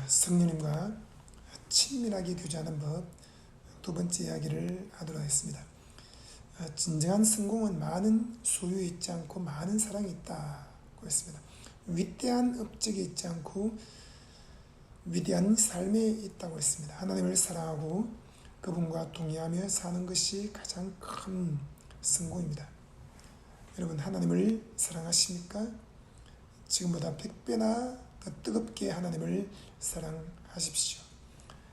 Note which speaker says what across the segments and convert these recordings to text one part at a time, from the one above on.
Speaker 1: 성령님과 친밀하게 교제하는 법 두 번째 이야기를 하도록 하겠습니다. 진정한 성공은 많은 소유에 있지 않고 많은 사랑이 있다고 했습니다. 위대한 업적에 있지 않고 위대한 삶에 있다고 했습니다. 하나님을 사랑하고 그분과 동의하며 사는 것이 가장 큰 성공입니다. 여러분, 하나님을 사랑하십니까? 지금보다 100배나 더 뜨겁게 하나님을 사랑하십시오.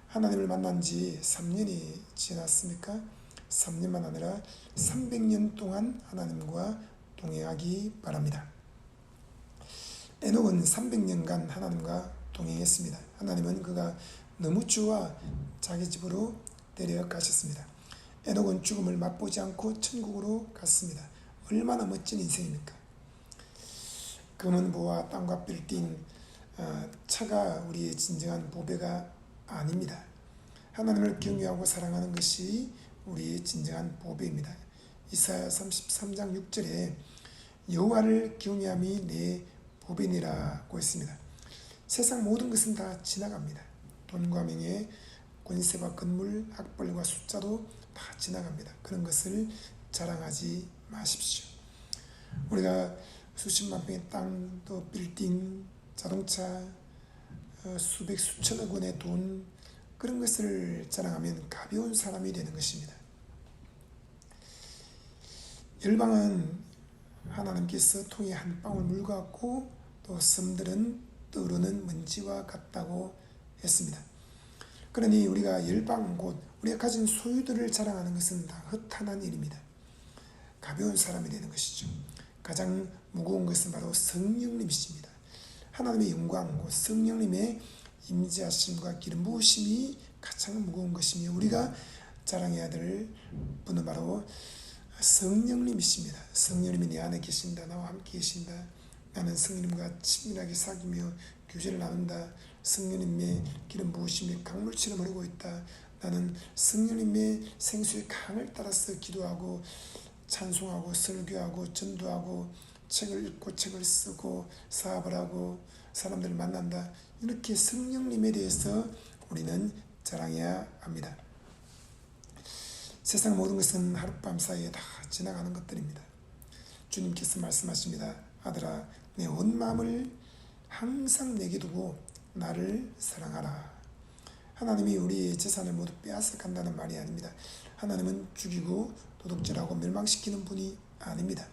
Speaker 1: 하나님을 만난 지 3년이 지났습니까? 3년만 아니라 300년 동안 하나님과 동행하기 바랍니다. 에녹은 300년간 하나님과 동행했습니다. 하나님은 그가 너무 좋아 자기 집으로 데려가셨습니다. 에녹은 죽음을 맛보지 않고 천국으로 갔습니다. 얼마나 멋진 인생입니까? 금은 보화, 땅과 빌딩, 차가 우리의 진정한 보배가 아닙니다. 하나님을 경외하고 사랑하는 것이 우리의 진정한 보배입니다. 이사야 33장 6절에 여호와를 경외함이 내 보배니라고 했습니다. 세상 모든 것은 다 지나갑니다. 돈과 명예, 권세와 건물, 학벌과 숫자도 다 지나갑니다. 그런 것을 자랑하지 마십시오. 우리가 수십만 평의 땅, 또 빌딩, 자동차, 수백 수천억 원의 돈, 그런 것을 자랑하면 가벼운 사람이 되는 것입니다. 열방은 하나님께서 통에 한 방울 물 같고 또 섬들은 떠오르는 먼지와 같다고 했습니다. 그러니 우리가 열방 곧 우리가 가진 소유들을 자랑하는 것은 다 허탄한 일입니다. 가벼운 사람이 되는 것이죠. 가장 무거운 것은 바로 성령님이십니다. 하나님의 영광, 성령님의 임재하심과 기름 부으심이 가장 무거운 것이며 우리가 자랑해야 될 분은 바로 성령님이십니다. 성령님이 내 안에 계신다. 나와 함께 계신다. 나는 성령님과 친밀하게 사귀며 교제를 나눈다. 성령님의 기름 부으심이 강물처럼 흐르고 있다. 나는 성령님의 생수의 강을 따라서 기도하고 찬송하고 설교하고 전도하고 책을 읽고 책을 쓰고 사업을 하고 사람들을 만난다. 이렇게 성령님에 대해서 우리는 자랑해야 합니다. 세상 모든 것은 하룻밤 사이에 다 지나가는 것들입니다. 주님께서 말씀하십니다. 아들아, 내 온 마음을 항상 내게 두고 나를 사랑하라. 하나님이 우리의 재산을 모두 빼앗아 간다는 말이 아닙니다. 하나님은 죽이고 도둑질하고 멸망시키는 분이 아닙니다.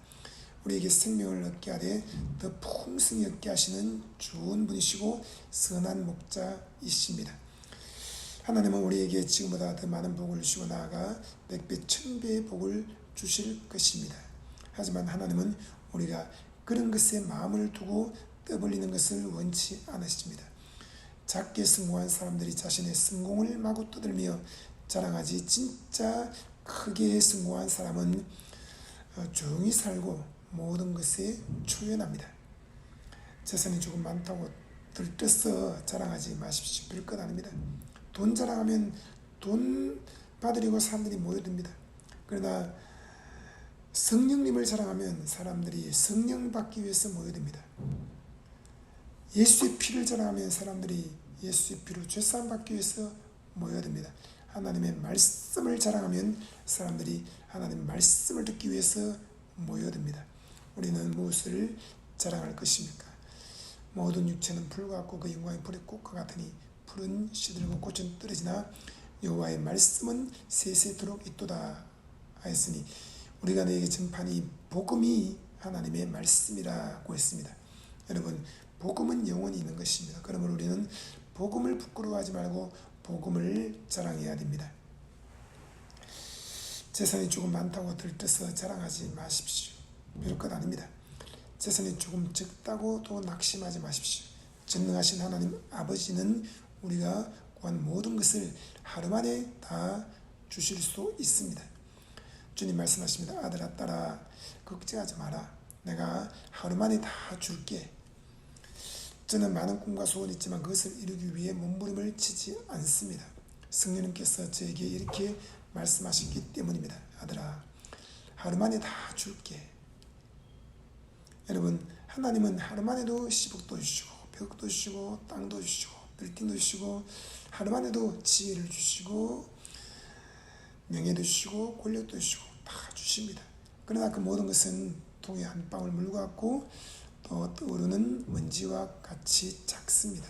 Speaker 1: 우리에게 생명을 얻게 하되 더 풍성히 얻게 하시는 좋은 분이시고 선한 목자이십니다. 하나님은 우리에게 지금보다 더 많은 복을 주시고 나아가 100배, 1000배의 복을 주실 것입니다. 하지만 하나님은 우리가 그런 것에 마음을 두고 떠벌리는 것을 원치 않으십니다. 작게 성공한 사람들이 자신의 성공을 마구 떠들며 자랑하지, 진짜 크게 성공한 사람은 조용히 살고 모든 것에 초연합니다. 재산이 조금 많다고 들떠서 자랑하지 마십시오. 별것 아닙니다. 돈 자랑하면 돈 받으려고 사람들이 모여듭니다. 그러나 성령님을 자랑하면 사람들이 성령 받기 위해서 모여듭니다. 예수의 피를 자랑하면 사람들이 예수의 피로 죄사함 받기 위해서 모여듭니다. 하나님의 말씀을 자랑하면 사람들이 하나님의 말씀을 듣기 위해서 모여듭니다. 우리는 무엇을 자랑할 것입니까? 모든 육체는 풀과 같고 그 영광이 불의 꽃과 같으니 풀은 시들고 꽃은 떨어지나 여호와의 말씀은 세세토록 있도다 하였으니 우리가 너에게 전파한 이 복음이 하나님의 말씀이라고 했습니다. 여러분, 복음은 영원히 있는 것입니다. 그러므로 우리는 복음을 부끄러워하지 말고 복음을 자랑해야 됩니다. 재산이 조금 많다고 들떠서 자랑하지 마십시오. 별것 아닙니다. 재산이 조금 적다고 또 낙심하지 마십시오. 전능하신 하나님 아버지는 우리가 구한 모든 것을 하루 만에 다 주실 수 있습니다. 주님 말씀하십니다. 아들아, 딸아, 걱정하지 마라. 내가 하루 만에 다 줄게. 저는 많은 꿈과 소원이 있지만 그것을 이루기 위해 몸부림을 치지 않습니다. 성령님께서 저에게 이렇게 말씀하셨기 때문입니다. 아들아, 하루 만에 다 줄게. 여러분, 하나님은 하루 만에도 10억도 주시고 100억도 주시고 땅도 주시고 빌딩도 주시고 하루만 해도 지혜를 주시고 명예도 주시고 권력도 주시고 다 주십니다. 그러나 그 모든 것은 동해 한 방울 물과 같고 또 떠오르는 먼지와 같이 작습니다.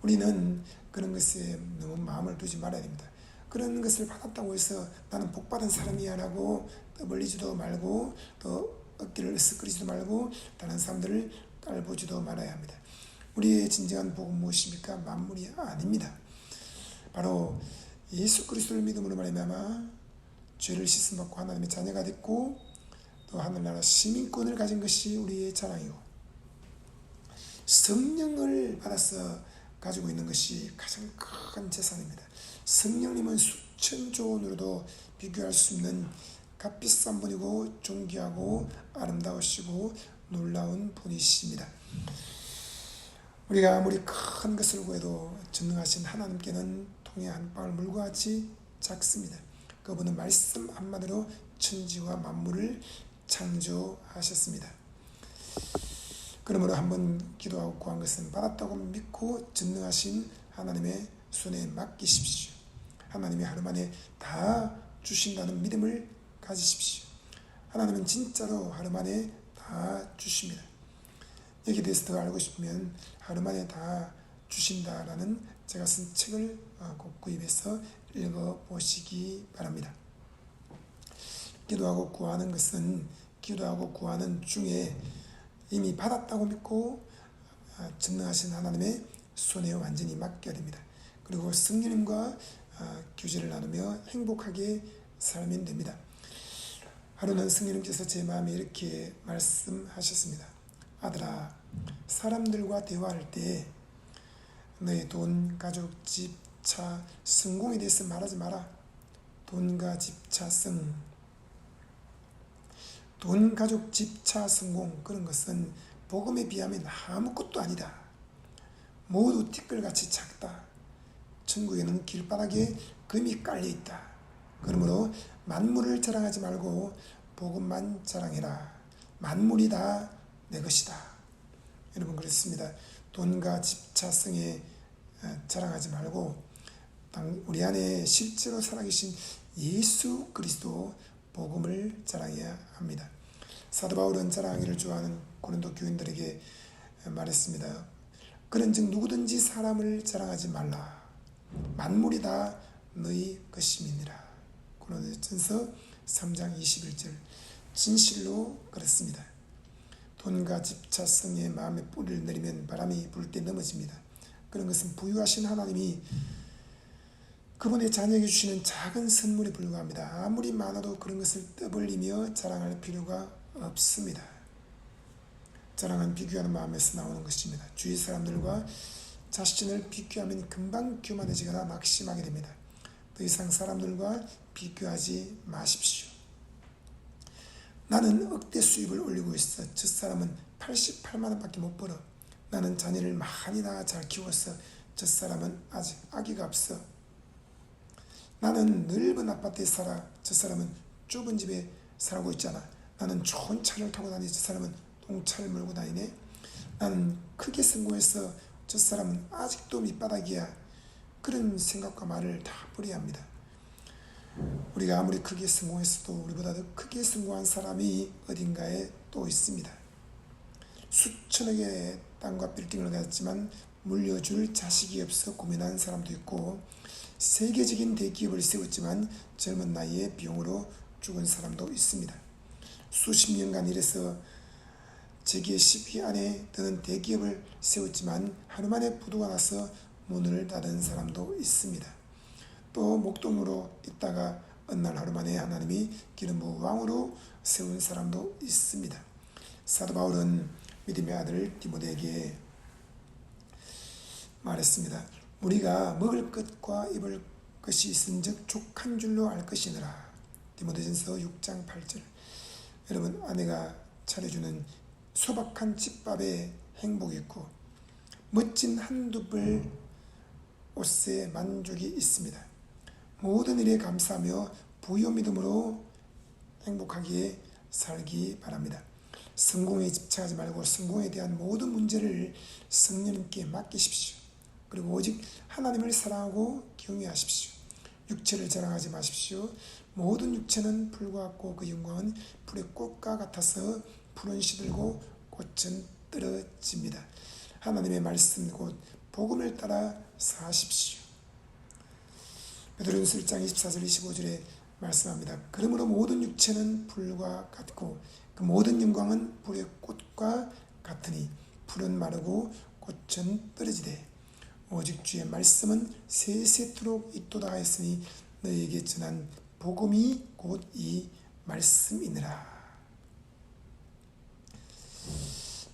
Speaker 1: 우리는 그런 것에 너무 마음을 두지 말아야 됩니다. 그런 것을 받았다고 해서 나는 복받은 사람이야 라고 떠벌리지도 말고 또 어깨를 으쓱거리지도 말고 다른 사람들을 깔보지도 말아야 합니다. 우리의 진정한 복은 무엇입니까? 만물이 아닙니다. 바로 예수 그리스도를 믿음으로 말미암아 죄를 씻음받고 하나님의 자녀가 됐고 또 하늘나라 시민권을 가진 것이 우리의 자랑이고 성령을 받아서 가지고 있는 것이 가장 큰 재산입니다. 성령님은 수천 원으로도 비교할 수 없는 값비싼 분이고 존귀하고 아름다우시고 놀라운 분이십니다. 우리가 아무리 큰 것을 구해도 전능하신 하나님께는 통에 한 방울 물과 같이 작습니다. 그분은 말씀 한마디로 천지와 만물을 창조하셨습니다. 그러므로 한번 기도하고 구한 것은 받았다고 믿고 전능하신 하나님의 손에 맡기십시오. 하나님이 하루 만에 다 주신다는 믿음을 가지십시오. 하나님은 진짜로 하루 만에 다 주십니다. 여기에 대해서 더 알고 싶으면 하루 만에 다 주신다라는 제가 쓴 책을 꼭 구입해서 읽어보시기 바랍니다. 기도하고 구하는 것은 기도하고 구하는 중에 이미 받았다고 믿고 전능하신 하나님의 손에 완전히 맡겨야 됩니다. 그리고 성령님과 교제를 나누며 행복하게 살면 됩니다. 하루는 성령님께서 제 마음에 이렇게 말씀하셨습니다. 아들아, 사람들과 대화할 때 너의 돈, 가족, 집, 차, 성공에 대해서 말하지 마라. 돈과 집, 차, 돈, 가족, 집, 차, 성공 그런 것은 복음에 비하면 아무것도 아니다. 모두 티끌같이 작다. 천국에는 길바닥에 금이 깔려있다. 그러므로 만물을 자랑하지 말고 복음만 자랑해라. 만물이 다 내 것이다. 여러분 그렇습니다. 돈과 집, 차, 성에 자랑하지 말고 우리 안에 실제로 살아계신 예수 그리스도 복음을 자랑해야 합니다. 사도 바울은 자랑하기를 좋아하는 고린도 교인들에게 말했습니다. 그런즉 누구든지 사람을 자랑하지 말라. 만물이 다 너희 것임이니라. 고린도전서 3장 21절. 진실로 그렇습니다. 돈과 집, 차, 성에 마음에 뿌리를 내리면 바람이 불 때 넘어집니다. 그런 것은 부유하신 하나님이 그분의 자녀에게 주시는 작은 선물에 불과합니다. 아무리 많아도 그런 것을 떠벌리며 자랑할 필요가 없습니다. 자랑은 비교하는 마음에서 나오는 것입니다. 주위 사람들과 자신을 비교하면 금방 교만해지거나 낙심하게 됩니다. 더 이상 사람들과 비교하지 마십시오. 나는 억대 수입을 올리고 있어. 저 사람은 88만 원밖에 못 벌어. 나는 자녀를 많이 낳아 잘 키웠어. 저 사람은 아직 아기가 없어. 나는 넓은 아파트에 살아. 저 사람은 좁은 집에 살고 있잖아. 나는 좋은 차를 타고 다니지. 저 사람은 동차를 몰고 다니네. 나는 크게 성공해서 저 사람은 아직도 밑바닥이야. 그런 생각과 말을 다 버려야 합니다. 우리가 아무리 크게 성공했어도 우리보다 더 크게 성공한 사람이 어딘가에 또 있습니다. 수천억의 땅과 빌딩을 가졌지만 물려줄 자식이 없어 고민하는 사람도 있고, 세계적인 대기업을 세웠지만 젊은 나이에 병으로 죽은 사람도 있습니다. 수십 년간 일해서 재기의 10위 안에 드는 대기업을 세웠지만 하루 만에 부도가 나서 문을 닫은 사람도 있습니다. 또 목동으로 있다가 어느 날 하루 만에 하나님이 기름부 왕으로 세운 사람도 있습니다. 사도 바울은 믿음의 아들 디모데에게 말했습니다. 우리가 먹을 것과 입을 것이 있은즉 족한 줄로 알 것이니라. 디모데전서 6장 8절. 여러분, 아내가 차려주는 소박한 집밥에 행복이 있고 멋진 한두 벌 옷에 만족이 있습니다. 모든 일에 감사하며 부요 믿음으로 행복하게 살기 바랍니다. 성공에 집착하지 말고 성공에 대한 모든 문제를 성령님께 맡기십시오. 그리고 오직 하나님을 사랑하고 경외하십시오. 육체를 자랑하지 마십시오. 모든 육체는 풀과 같고 그 영광은 불의 꽃과 같아서 풀은 시들고 꽃은 떨어집니다. 하나님의 말씀 곧 복음을 따라 사십시오. 베드로전서 1장 24절 25절에 말씀합니다. 그러므로 모든 육체는 불과 같고 그 모든 영광은 불의 꽃과 같으니 풀은 마르고 꽃은 떨어지되 오직 주의 말씀은 세세토록 있도다 하였으니 너희에게 전한 복음이 곧 이 말씀이니라.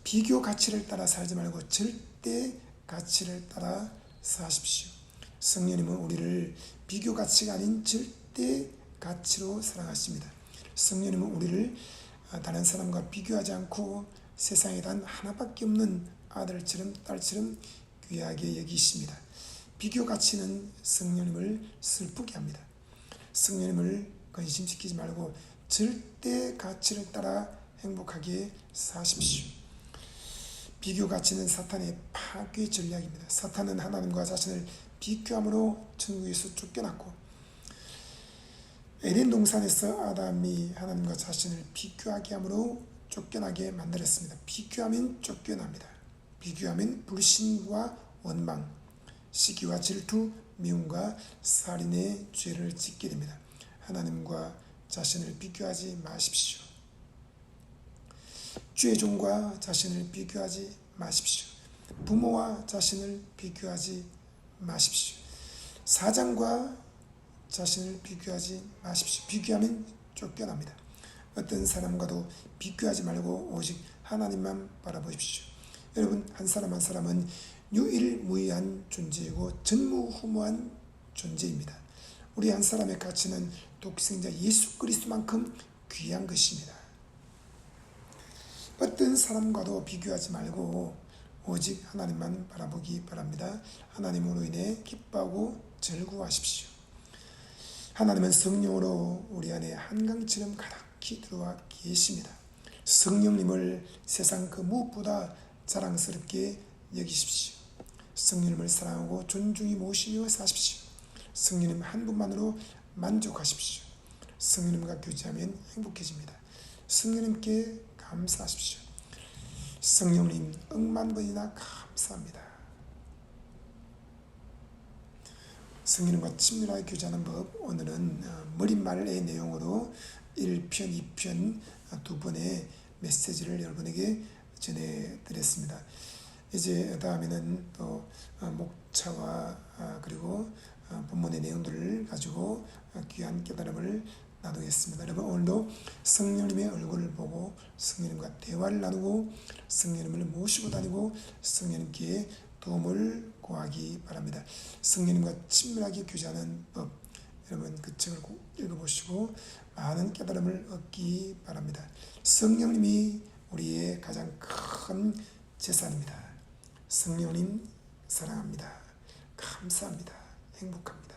Speaker 1: 비교 가치를 따라 살지 말고 절대 가치를 따라 사십시오. 성령님은 우리를 비교 가치가 아닌 절대 가치로 사랑하십니다. 성령님은 우리를 다른 사람과 비교하지 않고 세상에 단 하나밖에 없는 아들처럼 딸처럼 귀하게 여기십니다. 비교 가치는 성령님을 슬프게 합니다. 성령님을 근심시키지 말고 절대 가치를 따라 행복하게 사십시오. 비교 가치는 사탄의 파괴 전략입니다. 사탄은 하나님과 자신을 비교함으로 천국에서 쫓겨났고 에덴 동산에서 아담이 하나님과 자신을 비교하게 함으로 쫓겨나게 만들었습니다. 비교하면 쫓겨납니다. 비교하면 불신과 원망, 시기와 질투, 미움과 살인의 죄를 짓게 됩니다. 하나님과 자신을 비교하지 마십시오. 주의 종과 자신을 비교하지 마십시오. 부모와 자신을 비교하지 마십시오. 사장과 자신을 비교하지 마십시오. 비교하면 쫓겨납니다. 어떤 사람과도 비교하지 말고 오직 하나님만 바라보십시오. 여러분, 한 사람 한 사람은 유일무이한 존재이고 전무후무한 존재입니다. 우리 한 사람의 가치는 독생자 예수 그리스도만큼 귀한 것입니다. 어떤 사람과도 비교하지 말고 오직 하나님만 바라보기 바랍니다. 하나님으로 인해 기뻐하고 즐거워하십시오. 하나님은 성령으로 우리 안에 한강처럼 가득히 들어와 계십니다. 성령님을 세상 그 무엇보다 자랑스럽게 여기십시오. 성령님을 사랑하고 존중히 모시며 사십시오. 성령님 한 분만으로 만족하십시오. 성령님과 교제하면 행복해집니다. 성령님께 감사하십시오. 성령님 억만 번이나 감사합니다. 성령님과 친밀하게 교제하는 법, 오늘은 머릿말의 내용으로 1편, 2편 두 번의 메시지를 여러분에게 전해드렸습니다. 이제 다음에는 또 목차와 그리고 본문의 내용들을 가지고 귀한 깨달음을 나누겠습니다. 여러분, 오늘도 성령님의 얼굴을 보고 성령님과 대화를 나누고 성령님을 모시고 다니고 성령님께 도움을 구하기 바랍니다. 성령님과 친밀하게 교제하는 법, 여러분 그 책을 꼭 읽어보시고 많은 깨달음을 얻기 바랍니다. 성령님이 우리의 가장 큰 재산입니다. 성령님 사랑합니다. 감사합니다. 행복합니다.